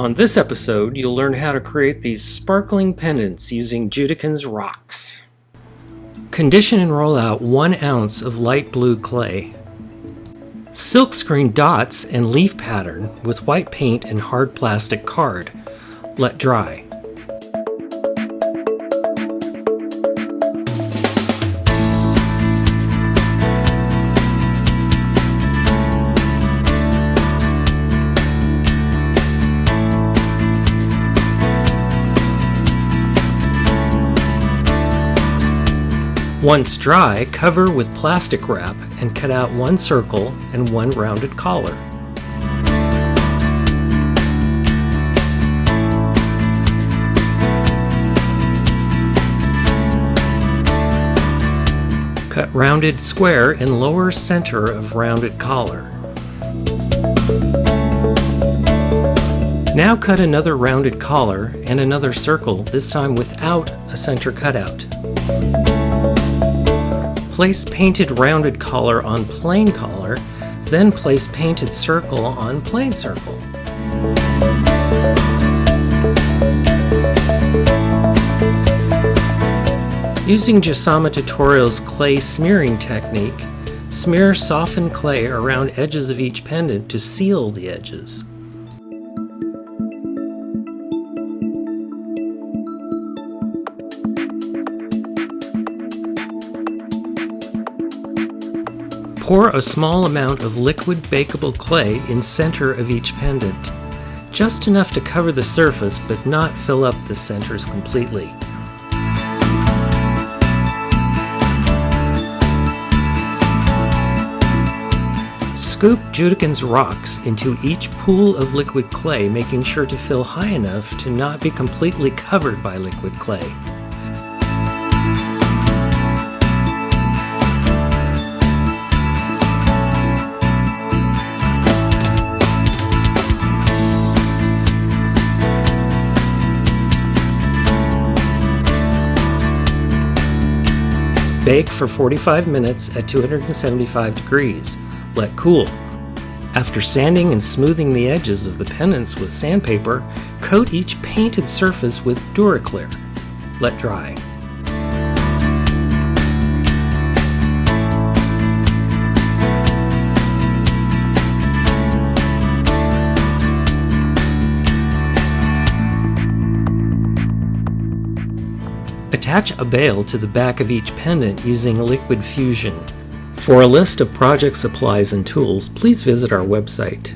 On this episode, you'll learn how to create these sparkling pendants using JudiKins ROX. Condition and roll out 1 ounce of light blue clay. Silkscreen dots and leaf pattern with white paint and hard plastic card. Let dry. Once dry, cover with plastic wrap and cut out 1 circle and 1 rounded collar. Cut rounded square in lower center of rounded collar. Now cut another rounded collar and another circle, this time without a center cutout. Place painted rounded collar on plain collar, then place painted circle on plain circle. Using Jasama Tutorial's clay smearing technique, smear softened clay around edges of each pendant to seal the edges. Pour a small amount of liquid bakeable clay in center of each pendant, just enough to cover the surface but not fill up the centers completely. Scoop JudiKins ROX into each pool of liquid clay, making sure to fill high enough to not be completely covered by liquid clay. Bake for 45 minutes at 275 degrees. Let cool. After sanding and smoothing the edges of the pendants with sandpaper, coat each painted surface with DuraClear. Let dry. Attach a bail to the back of each pendant using Liquid Fusion. For a list of project supplies and tools, please visit our website.